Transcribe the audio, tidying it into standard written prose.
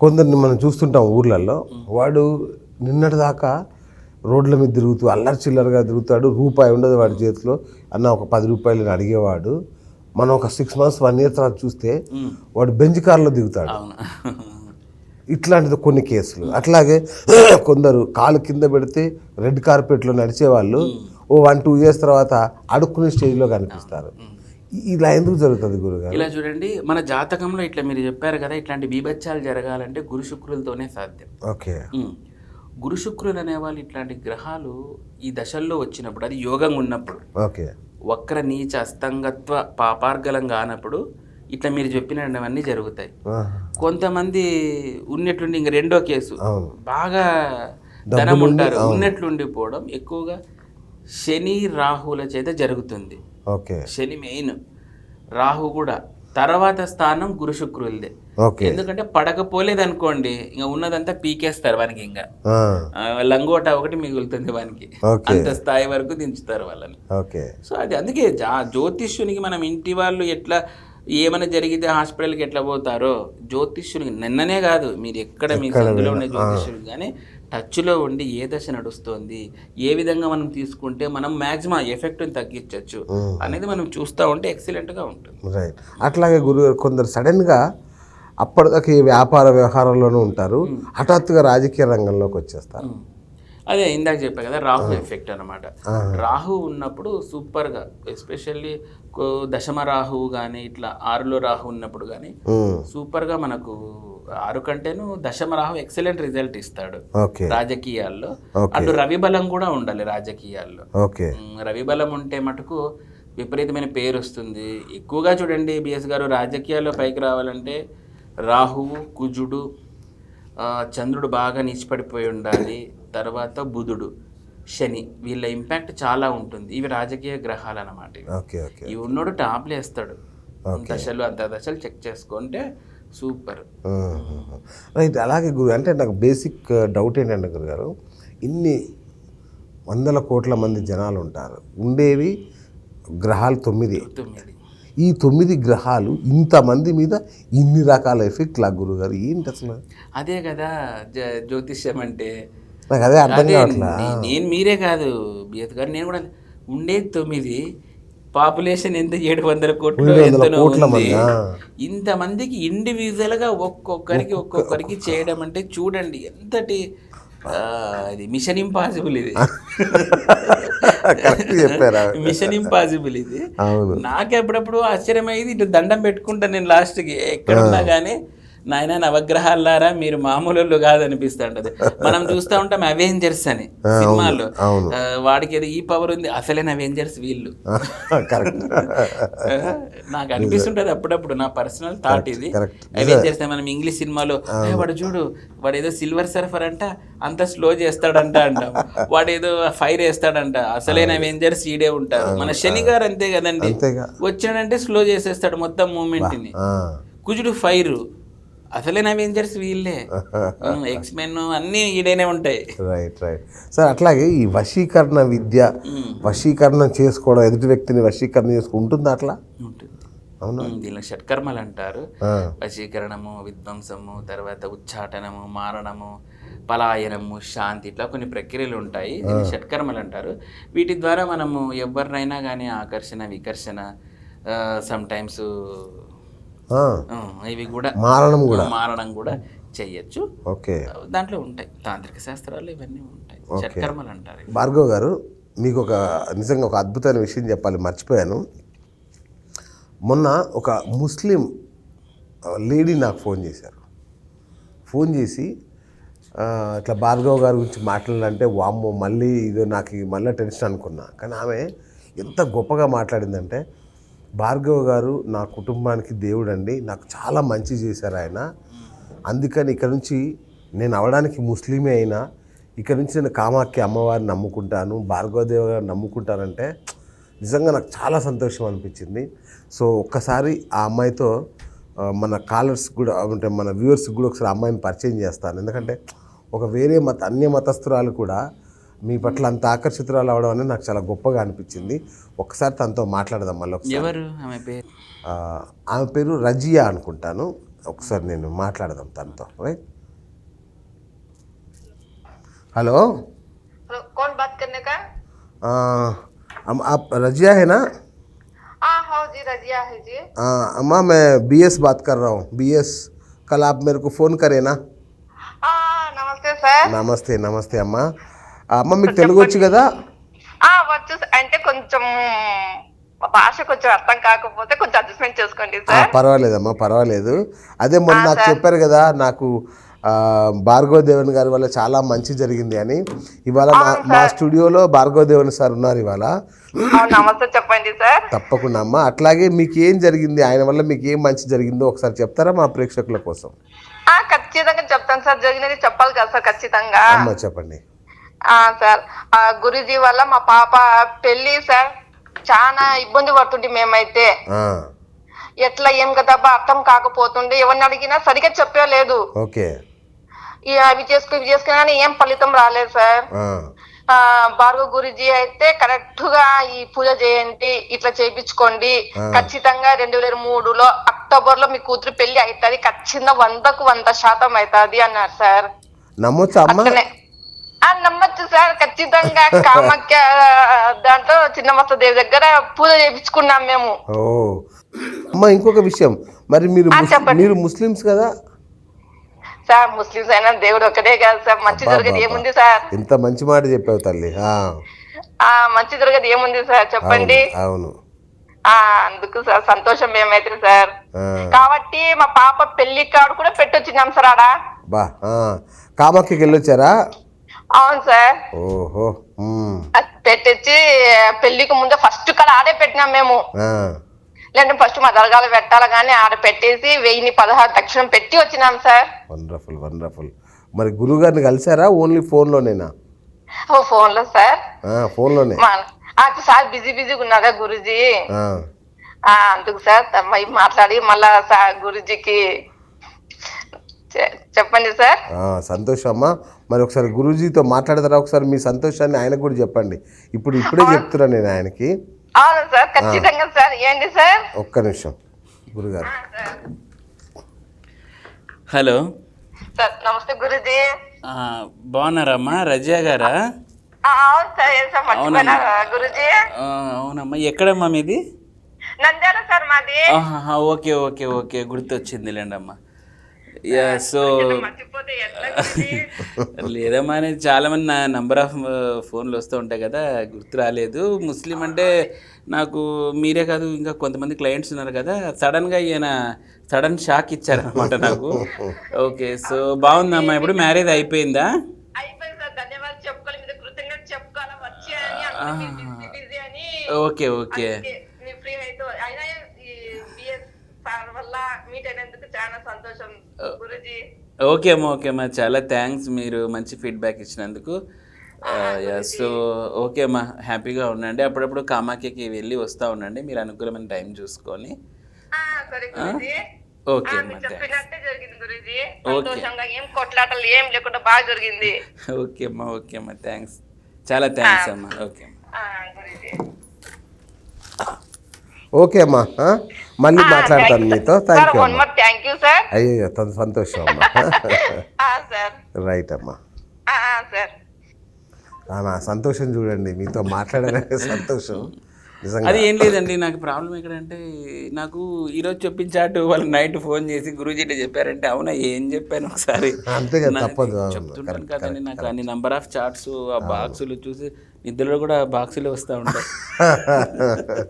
కొందరిని మనం చూస్తుంటాం ఊర్లలో, వాడు నిన్నటి దాకా రోడ్ల మీద తిరుగుతూ అల్లరి చిల్లరగా తిరుగుతాడు, రూపాయి ఉండదు వాడి చేతిలో, అన్న ఒక 10 రూపాయలు అడిగేవాడు. మనం ఒక 6 months 1 year తర్వాత చూస్తే వాడు బెంజ్ కార్లో దిగుతాడు. ఇట్లాంటిది కొన్ని కేసులు. అట్లాగే కొందరు కాలు కింద పెడితే రెడ్ కార్పెట్లో నడిచేవాళ్ళు 1-2 years తర్వాత అడుక్కునే స్టేజ్లో కనిపిస్తారు. ఇలా ఎందుకు జరుగుతుంది గురుగారు? ఇలా చూడండి, మన జాతకంలో ఇట్లా మీరు చెప్పారు కదా, ఇట్లాంటి బీభత్సాలు జరగాలంటే గురు శుక్రులతోనే సాధ్యం. ఓకే. గురు శుక్రులు అనేవాళ్ళు ఇట్లాంటి గ్రహాలు ఈ దశల్లో వచ్చినప్పుడు, అది యోగంగా ఉన్నప్పుడు, ఓకే, వక్ర నీచ అస్తంగత్వ పాపార్గలం కానప్పుడు ఇట్లా మీరు చెప్పినవన్నీ జరుగుతాయి. కొంతమంది ఉన్నట్లుండి ఇంక రెండో కేసు, బాగా ధనం ఉంటారు, ఉన్నట్లుండిపోవడం ఎక్కువగా శని రాహుల చేత జరుగుతుంది. ఓకే. శని మెయిన్, రాహు కూడా తర్వాత స్థానం గురు శుక్రులదే. ఎందుకంటే పడకపోలేదు అనుకోండి, ఇంకా ఉన్నదంతా పీకేస్తారు వానికి, ఇంకా లంగోట ఒకటి మిగులుతుంది వానికి, అంత స్థాయి వరకు దించుతారు వాళ్ళని. సో అది అందుకే జ్యోతిష్యునికి మనం ఇంటి వాళ్ళు ఎట్లా ఏమైనా జరిగితే హాస్పిటల్కి ఎట్లా పోతారో, జ్యోతిష్యునికి నిన్ననే కాదు, మీరు ఎక్కడ మీ సందులో ఉండే జ్యోతిష్యులు కానీ టచ్లో ఉండి ఏ దశ నడుస్తుంది, ఏ విధంగా మనం తీసుకుంటే మనం మ్యాక్సిమం ఎఫెక్ట్ని తగ్గించవచ్చు అనేది మనం చూస్తూ ఉంటే ఎక్సలెంట్గా ఉంటుంది. రైట్. అట్లాగే గురుగారు, కొందరు సడన్గా అప్పటిదాకా వ్యాపార వ్యవహారంలోనూ ఉంటారు, హఠాత్తుగా రాజకీయ రంగంలోకి వచ్చేస్తారు. అదే ఇందాక చెప్పా కదా, రాహు ఎఫెక్ట్ అనమాట. రాహు ఉన్నప్పుడు సూపర్గా, ఎస్పెషల్లీ దశమ రాహు కానీ ఇట్లా 6లో రాహు ఉన్నప్పుడు కానీ సూపర్గా మనకు 6 కంటేను దశమ రాహు ఎక్సలెంట్ రిజల్ట్ ఇస్తాడు రాజకీయాల్లో. అటు రవి బలం కూడా ఉండాలి రాజకీయాల్లో. రవి బలం ఉంటే మటుకు విపరీతమైన పేరు వస్తుంది. ఎక్కువగా చూడండి బిఎస్ గారు, రాజకీయాల్లో పైకి రావాలంటే రాహువు, కుజుడు, చంద్రుడు బాగా నీచిపడిపోయి ఉండాలి, తర్వాత బుధుడు, శని, వీళ్ళ ఇంపాక్ట్ చాలా ఉంటుంది. ఇవి రాజకీయ గ్రహాలు అన్నమాట. ఇవి ఉన్నోడు టాప్లు వేస్తాడు. దశలు అంతర్దశలు చెక్ చేసుకుంటే సూపర్. రైట్. అలాగే గురు, అంటే నాకు బేసిక్ డౌట్ ఏంటంటే గురుగారు, ఇన్ని 100 కోట్ల మంది జనాలు ఉంటారు, ఉండేవి గ్రహాలు 9. ఈ 9 గ్రహాలు ఇంతమంది మీద ఇన్ని రకాల ఎఫెక్ట్ లా గురుగారు, ఏంటి అసలు? అదే కదా జ్యోతిష్యం అంటే. నాకు అదే అర్థం కావట్లా. నేను మీరే కాదు బిఎస్ గారు, నేను కూడా ఉండేది 9, పాపులేషన్ ఎంత 700 కోట్లు ఎంతనో ఉంది. ఇంతమందికి ఇండివిజువల్గా ఒక్కొక్కరికి చేయడం అంటే చూడండి ఎంతటి ఇది మిషన్ ఇంపాసిబుల్. ఇది మిషన్ ఇంపాసిబుల్. ఇది నాకే అప్పుడప్పుడు ఆశ్చర్యమైంది. ఇటు దండం పెట్టుకుంటాను నేను లాస్ట్కి ఎక్కడున్నా కానీ, నాయన నవగ్రహాలారా మీరు మామూలు కాదనిపిస్తుంటది. మనం చూస్తూ ఉంటాం అవెంజర్స్ అని సినిమాల్లో, వాడికి ఏదో ఈ పవర్ ఉంది, అసలైన అవెంజర్స్ వీళ్ళు. నాకు అనిపిస్తుంటది అప్పుడప్పుడు, నా పర్సనల్ థాట్ ఇది. అవెంజర్స్ మనం ఇంగ్లీష్ సినిమాలో వాడు చూడు, వాడు ఏదో సిల్వర్ సర్ఫర్ అంట, అంత స్లో చేస్తాడంట అంటాం, వాడు ఏదో ఫైర్ వేస్తాడంట, అసలైన అవెంజర్స్ ఈడే ఉంటారు. మన శని గారు అంతే కదండి, వచ్చాడంటే స్లో చేసేస్తాడు మొత్తం మూమెంట్ ని. కుజుడు ఫైర్, అసలైన అవెంజర్స్ వీళ్ళే. ఎక్స్మెన్ అన్నీ ఈడేనే ఉంటాయి. రైట్. సార్, అట్లాగే ఈ వశీకరణ విద్య, వశీకరణ చేసుకోవడం, ఎదుటి వ్యక్తిని వశీకరణ చేసుకుంటుందా? అట్లా ఉంటుంది. అవును, దీనిలో షట్కర్మలు అంటారు. వశీకరణము, విధ్వంసము, తర్వాత ఉచ్చాటనము, మారణము, పలాయనము, శాంతి, ఇట్లా కొన్ని ప్రక్రియలు ఉంటాయి. దీన్ని షట్కర్మలు అంటారు. వీటి ద్వారా మనము ఎవరినైనా కానీ ఆకర్షణ, వికర్షణ, సమ్ టైమ్స్ ఇవి కూడా మారడం కూడా చెయ్యొచ్చు. ఓకే, దాంట్లో ఉంటాయి తాంత్రిక శాస్త్రాలు, ఇవన్నీ ఉంటాయి, షట్కర్మలు అంటారు. భార్గవ్ గారు, మీకు నిజంగా ఒక అద్భుతమైన విషయం చెప్పాలి, మర్చిపోయాను. మొన్న ఒక ముస్లిం లేడీ నాకు ఫోన్ చేశారు. ఫోన్ చేసి ఇట్లా భార్గవ్ గారి గురించి మాట్లాడాలంటే వామ్మో మళ్ళీ ఇదో నాకు మళ్ళీ టెన్షన్ అనుకున్నా. కానీ ఆమె ఎంత గొప్పగా మాట్లాడిందంటే, భార్గవ్ గారు నా కుటుంబానికి దేవుడండి, నాకు చాలా మంచి చేశారు ఆయన, అందుకని ఇక్కడ నుంచి నేను అవడానికి ముస్లిమే అయినా ఇక్కడ నుంచి నేను కామాఖ్య అమ్మవారిని నమ్ముకుంటాను, భార్గవదేవ గారిని నమ్ముకుంటానంటే నిజంగా నాకు చాలా సంతోషం అనిపించింది. సో ఒక్కసారి ఆ అమ్మాయితో మన కాలర్స్ కూడా, అంటే మన వ్యూవర్స్కి కూడా ఒకసారి అమ్మాయిని పరిచయం చేస్తాను. ఎందుకంటే ఒక వేరే అన్య మతస్థురాలు కూడా మీ పట్ల అంత ఆకర్షితురాలు అవడం అనేది నాకు చాలా గొప్పగా అనిపించింది. ఒకసారి తనతో మాట్లాడదాం మళ్ళీ. ఆమె పేరు రజియా అనుకుంటాను. ఒకసారి నేను మాట్లాడదాం తనతో. రైట్. हेलो कौन बात करने का? आप रजिया है ना? हाँ जी रजिया है जी। अम्मा मैं बीएस बात कर रहा हूँ, बीएस। कल आप मेरे को फ़ोन करे ना? నమస్తే సార్। నమస్తే నమస్తే అమ్మ. అమ్మ మీకు తెలుగు వచ్చు కదా? వచ్చు అంటే కొంచెం భాష కొంచెం అర్థం కాకపోతే కొంచెం అడ్జస్ట్మెంట్ చేసుకోండి సార్. పర్వాలేదమ్మా, పర్వాలేదు. అదే మొన్న నాకు చెప్పారు కదా, నాకు భార్గవ్ దేవన్ గారి వల్ల చాలా మంచి జరిగింది అని. ఇవాళ మా స్టూడియోలో భార్గవ్ దేవన్ సార్ ఉన్నారు ఇవాళ. నమస్తే చెప్పండి సార్. తప్పకుండా అమ్మ. అట్లాగే మీకు ఏం జరిగింది, ఆయన వల్ల మీకు ఏం మంచి జరిగిందో ఒకసారి చెప్తారా మా ప్రేక్షకుల కోసం? ఖచ్చితంగా చెప్తాను సార్. జరిగినది చెప్పాలి కదా సార్ ఖచ్చితంగా. అమ్మ చెప్పండి. సార్ గురుజీ వల్ల మా పాప పెళ్లి సార్ చాలా ఇబ్బంది పడుతుండే మేమైతే. ఎట్లా ఏం కదా అర్థం కాకపోతుండే, ఎవరిని అడిగినా సరిగ్గా చెప్పలేదు. ఓకే. అవి చేసుకున్నా ఏం ఫలితం రాలేదు సార్. భార్గవ్ గురుజీ అయితే కరెక్ట్ గా ఈ పూజ చేయండి, ఇట్లా చేయించుకోండి, ఖచ్చితంగా 2003లో అక్టోబర్ లో మీ కూతురు పెళ్లి అవుతుంది, ఖచ్చితంగా 100% అవుతుంది అన్నారు సార్. నమ్మొచ్చా అమ్మ? నమ్మచ్చు సార్ ఖచ్చితంగా. కామాఖ్య దాంట్లో చిన్నమస్త దేవి దగ్గర పూజ చేయించుకున్నాం మేము. అమ్మ ఇంకొక విషయం, మరి మీరు ముస్లిమ్స్ కదా సార్? ముస్లిమ్స్ అయినా దేవుడు ఒకటే కాదు సార్. మంచి జరిగేది ఏముంది సార్? ఇంత మంచి మాట చెప్పావు తల్లి. మంచి జరిగేది ఏముంది సార్ చెప్పండి. అవును. అందుకు సార్ సంతోషం మేమైతే సార్. కాబట్టి మా పాప పెళ్లి కార్డు కూడా పెట్టొచ్చినాం సార్ ఆడ. బా కామాఖ్యకి వెళ్ళొచ్చారా? అవును సార్. ఓహో. పెట్టొచ్చి పెళ్లికి ముందే ఫస్ట్ కాడ ఆడే పెట్టినాం మేము. లేదంటే ఫస్ట్ మా దర్గాలో పెట్టాలి కానీ ఆడ పెట్టేసి 1016 దక్షిణం పెట్టి వచ్చినాం సార్. Wonderful wonderful. మరి గురువు గారిని కలిసారా? ఓన్లీ ఫోన్లోనేనా? ఫోన్ లో సార్. ఫోన్లోనే సార్ బిజీగా ఉన్నారా గురుజీ, అందుకు సార్ మాట్లాడి మళ్ళా సార్ గురుజీకి చెప్పండి సార్. సంతోషం అమ్మా. మరి ఒకసారి గురూజీతో మాట్లాడతారా? ఒకసారి మీ సంతోషాన్ని ఆయనకు కూడా చెప్పండి. ఇప్పుడే చెప్తున్నా నేను ఆయనకి. అవును సార్ ఖచ్చితంగా సార్. ఏంటి సార్? ఒక్క నిమిషం గురుగారు. Hello sir. నమస్తే గురుజీ. బాగున్నారమ్మా? రజియా గారా? అవును సార్. మర్చిపోయినారా గురుజీ? అవునమ్మా. ఎక్కడమ్మా మీది? నంద్యాల సార్ మాది. ఓకే ఓకే ఓకే, గుర్తొచ్చిందిలేండి అమ్మా. సో లేదమ్మా, అనేది చాలామంది నా నంబర్ ఆఫ్ ఫోన్లు వస్తూ ఉంటాయి కదా, గుర్తు రాలేదు. ముస్లిం అంటే నాకు మీరే కాదు ఇంకా కొంతమంది క్లయింట్స్ ఉన్నారు కదా, సడన్గా ఈయన సడన్ షాక్ ఇచ్చారనమాట నాకు. ఓకే. సో బాగుందమ్మా. ఇప్పుడు మ్యారేజ్ అయిపోయిందా? Okay okay. ఓకే అమ్మా. ఓకే అమ్మా, చాలా థ్యాంక్స్, మీరు మంచి ఫీడ్బ్యాక్ ఇచ్చినందుకు. సో ఓకే అమ్మా, హ్యాపీగా ఉండండి. అప్పుడప్పుడు కామాఖ్యకి వెళ్ళి వస్తూ ఉండండి, మీరు అనుకూలమైన టైం చూసుకొని. ఓకే అమ్మా. ఓకే అమ్మా. ఓకే అమ్మా, థ్యాంక్స్, చాలా థ్యాంక్స్ అమ్మా. ఓకే ఓకే అమ్మా, మళ్ళీ మాట్లాడతాను మీతో. Thank you sir. అయ్యో సంతోషం అమ్మా. రైట్ అమ్మా. నా సంతోషం చూడండి, మీతో మాట్లాడాలనే సంతోషం. అది ఏం లేదండి, నాకు ప్రాబ్లం ఎక్కడంటే, నాకు ఈరోజు చెప్పించాటు వాళ్ళు నైట్ ఫోన్ చేసి గురూజీ చెప్పారంటే, అవునా ఏం చెప్పాను ఒకసారి అంతే కదా, తప్పదు. చెప్తుంటాను కదండి, నాకు అన్ని నంబర్ ఆఫ్ చార్ట్స్ ఆ బాక్సులు చూసి నిద్రలో కూడా బాక్సులు వస్తూ ఉంటాయి.